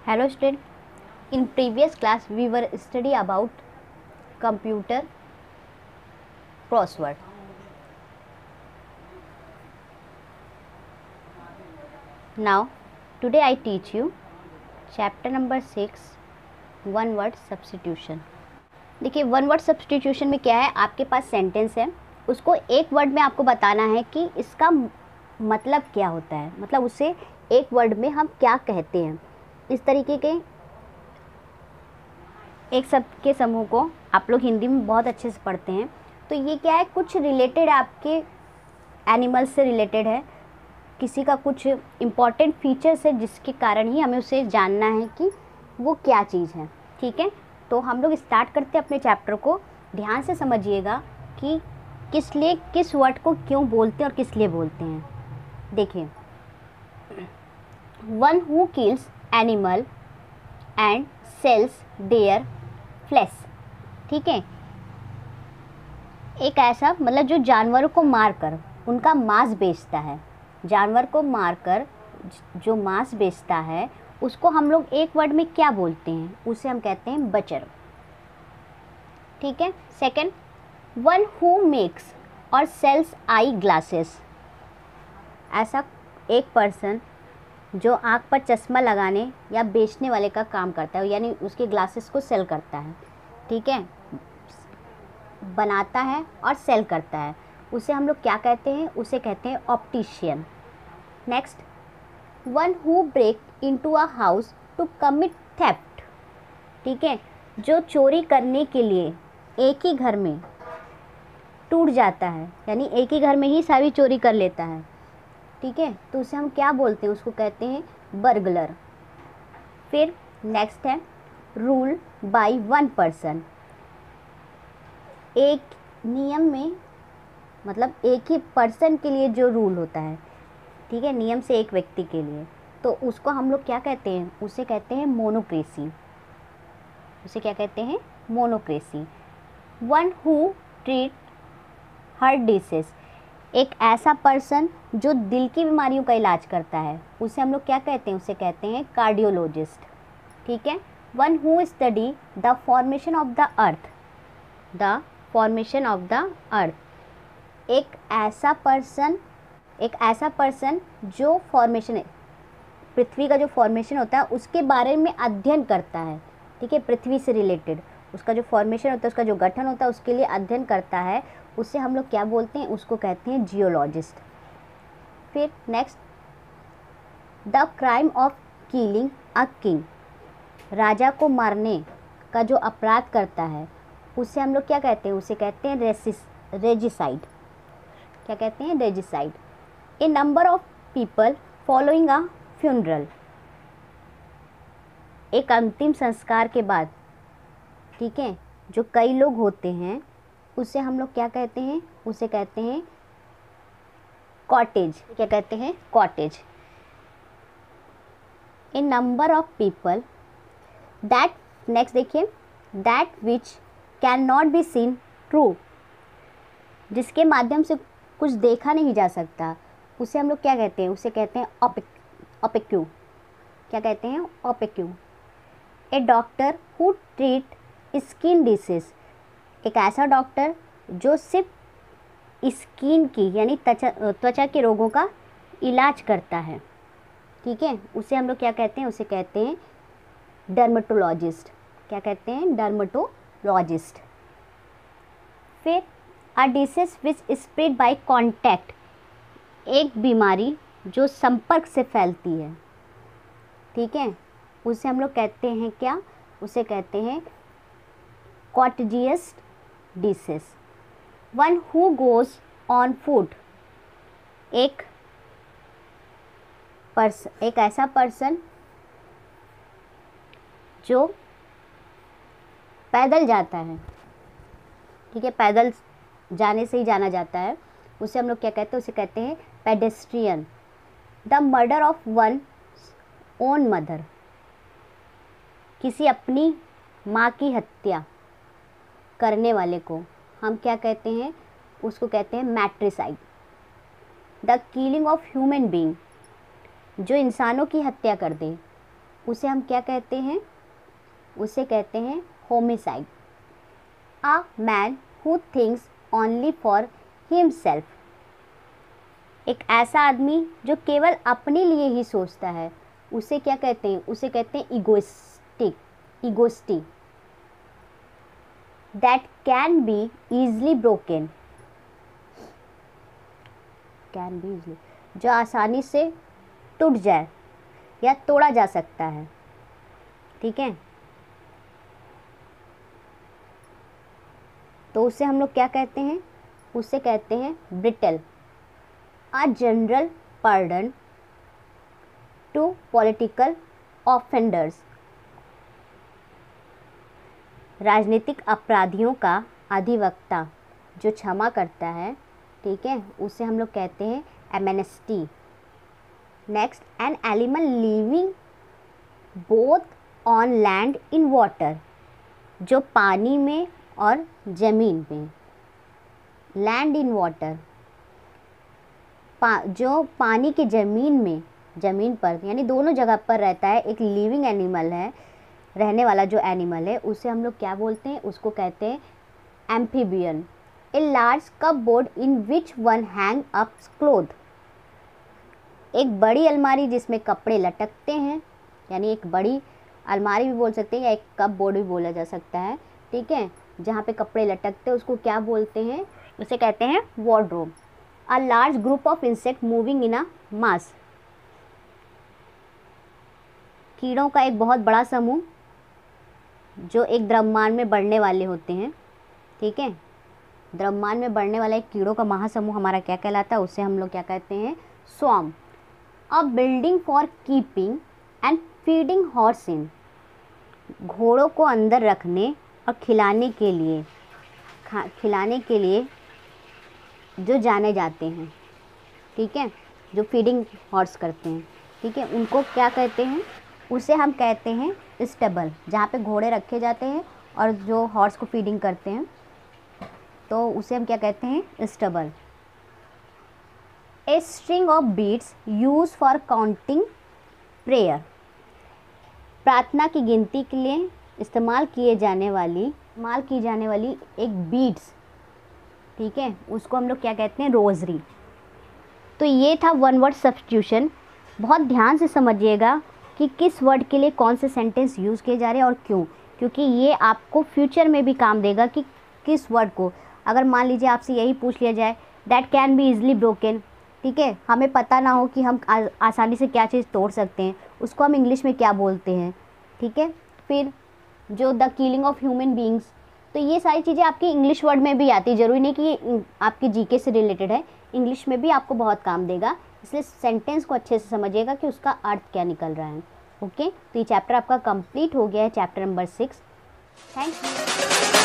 Hello student, in previous class we were study about computer crossword. Now today I teach you chapter number 6 one word substitution. देखिए one word substitution में क्या है, आपके पास sentence है, उसको एक word में आपको बताना है कि इसका मतलब क्या होता है, मतलब उसे एक वर्ड में हम क्या कहते हैं। इस तरीके के एक शब्द के समूह को आप लोग हिंदी में बहुत अच्छे से पढ़ते हैं। तो ये क्या है, कुछ रिलेटेड आपके एनिमल से रिलेटेड है, किसी का कुछ इम्पॉर्टेंट फीचर्स है जिसके कारण ही हमें उसे जानना है कि वो क्या चीज़ है। ठीक है, तो हम लोग स्टार्ट करते हैं अपने चैप्टर को। ध्यान से समझिएगा कि किस लिए किस वर्ड को क्यों बोलते हैं और किस लिए बोलते हैं। देखिए, one who kills animal and sells their flesh. ठीक है, एक ऐसा मतलब जो जानवरों को मारकर उनका मांस बेचता है, जानवर को मारकर जो मांस बेचता है उसको हम लोग एक वर्ड में क्या बोलते हैं, उसे हम कहते हैं बचर। ठीक है। सेकंड, वन हु मेक्स और सेल्स आई ग्लासेस। ऐसा एक पर्सन जो आँख पर चश्मा लगाने या बेचने वाले का काम करता है, यानी उसके ग्लासेस को सेल करता है। ठीक है, बनाता है और सेल करता है, उसे हम लोग क्या कहते हैं, उसे कहते हैं optician. Next, one who break into a house to commit theft. ठीक है, जो चोरी करने के लिए एक ही घर में टूट जाता है, यानी एक ही घर में ही सारी चोरी कर लेता है। ठीक है, तो उसे हम क्या बोलते हैं, उसको कहते हैं बर्गलर। फिर नेक्स्ट है रूल बाय वन पर्सन। एक नियम में मतलब एक ही पर्सन के लिए जो रूल होता है, ठीक है, नियम से एक व्यक्ति के लिए, तो उसको हम लोग क्या कहते हैं, उसे कहते हैं मोनोक्रेसी। उसे क्या कहते हैं, monocracy. One who treat heart disease. एक ऐसा पर्सन जो दिल की बीमारियों का इलाज करता है, उसे हम लोग क्या कहते हैं, उसे कहते हैं कार्डियोलॉजिस्ट। ठीक है। One who study the formation of the earth, the formation of the earth. एक ऐसा पर्सन जो फॉर्मेशन है, पृथ्वी का जो फॉर्मेशन होता है उसके बारे में अध्ययन करता है। ठीक है, पृथ्वी से रिलेटेड उसका जो फॉर्मेशन होता है, उसका जो गठन होता है, उसके लिए अध्ययन करता है, उसे हम लोग क्या बोलते हैं, उसको कहते हैं जियोलॉजिस्ट। फिर next, the crime of killing a king. राजा को मारने का जो अपराध करता है उसे हम लोग क्या कहते हैं, उसे कहते हैं रेजिसाइड। क्या कहते हैं, regicide. A number of people following a funeral. एक अंतिम संस्कार के बाद, ठीक है, जो कई लोग होते हैं उसे हम लोग क्या कहते हैं, उसे कहते हैं कॉटेज। क्या कहते हैं, cottage. A number of people that, next देखिए, that which can not be seen true. जिसके माध्यम से कुछ देखा नहीं जा सकता, उसे हम लोग क्या कहते हैं, उसे कहते हैं ओपेक्यू। क्या कहते हैं, opaque. A doctor who treat skin disease. एक ऐसा डॉक्टर जो सिर्फ स्किन की यानी त्वचा के रोगों का इलाज करता है। ठीक है, उसे हम लोग क्या कहते हैं, उसे कहते हैं डर्मेटोलॉजिस्ट। क्या कहते हैं, डर्मेटोलॉजिस्ट। फिर a disease which spread by contact. एक बीमारी जो संपर्क से फैलती है, ठीक है, उसे हम लोग कहते हैं क्या, उसे कहते हैं contagious disease. One who goes on foot. एक ऐसा पर्सन जो पैदल जाता है, ठीक है, पैदल जाने से ही जाना जाता है, उसे हम लोग क्या कहते हैं, उसे कहते हैं pedestrian. The murder of one own mother. किसी अपनी माँ की हत्या करने वाले को हम क्या कहते हैं, उसको कहते हैं matricide. The killing of human being. जो इंसानों की हत्या कर दे, उसे हम क्या कहते हैं? उसे कहते हैं homicide. A man who thinks only for himself, एक ऐसा आदमी जो केवल अपने लिए ही सोचता है, उसे क्या कहते हैं? उसे कहते हैं egoistic. That can be easily broken, जो आसानी से टूट जाए या तोड़ा जा सकता है। ठीक है, तो उसे हम लोग क्या कहते हैं? उसे कहते हैं brittle. A general pardon to political offenders, राजनीतिक अपराधियों का अधिवक्ता जो क्षमा करता है। ठीक है, उसे हम लोग कहते हैं amnesty. Next, an animal living both on land in water, जो पानी में और ज़मीन में। लैंड इन वाटर, जो पानी की ज़मीन पर यानी दोनों जगह पर रहता है, एक लिविंग एनिमल है, रहने वाला जो एनिमल है, उसे हम लोग क्या बोलते हैं? उसको कहते हैं amphibian. A large cupboard in which one hang up cloth, एक बड़ी अलमारी जिसमें कपड़े लटकते हैं, यानी एक बड़ी अलमारी भी बोल सकते हैं या एक कपबोर्ड भी बोला जा सकता है। ठीक है, जहाँ पे कपड़े लटकते हैं उसको क्या बोलते हैं? उसे कहते हैं wardrobe. A large group of insect moving in a mass, कीड़ों का एक बहुत बड़ा समूह जो एक द्रव्यमान में बढ़ने वाले होते हैं। ठीक है, द्रव्यमान में बढ़ने वाला एक कीड़ों का महासमूह हमारा क्या कहलाता है? उसे हम लोग क्या कहते हैं? Swarm. A building for keeping and feeding horse in, घोड़ों को अंदर रखने और खिलाने के लिए जो जाने जाते हैं। ठीक है, जो फीडिंग हॉर्स करते हैं। ठीक है, उनको क्या कहते हैं? उसे हम कहते हैं स्टेबल, जहाँ पे घोड़े रखे जाते हैं और जो हॉर्स को फीडिंग करते हैं, तो उसे हम क्या कहते हैं? Stable. A string of beads use for counting prayer, प्रार्थना की गिनती के लिए इस्तेमाल की जाने वाली एक बीड्स। ठीक है, उसको हम लोग क्या कहते हैं? रोज़री। तो ये था वन वर्ड सब्स्टिट्यूशन। बहुत ध्यान से समझिएगा कि किस वर्ड के लिए कौन से सेंटेंस यूज़ किए जा रहे हैं और क्यों, क्योंकि ये आपको फ्यूचर में भी काम देगा कि किस वर्ड को, अगर मान लीजिए आपसे यही पूछ लिया जाए that can be easily broken, ठीक है, हमें पता ना हो कि हम आसानी से क्या चीज़ तोड़ सकते हैं, उसको हम इंग्लिश में क्या बोलते हैं। ठीक है, फिर जो the killing of human beings, तो ये सारी चीज़ें आपकी इंग्लिश वर्ड में भी आती है, ज़रूरी नहीं कि ये आपके जीके से रिलेटेड है, इंग्लिश में भी आपको बहुत काम देगा। इसलिए सेंटेंस को अच्छे से समझिएगा कि उसका अर्थ क्या निकल रहा है। ओके, तो ये चैप्टर आपका कंप्लीट हो गया है, चैप्टर नंबर 6। Thank you.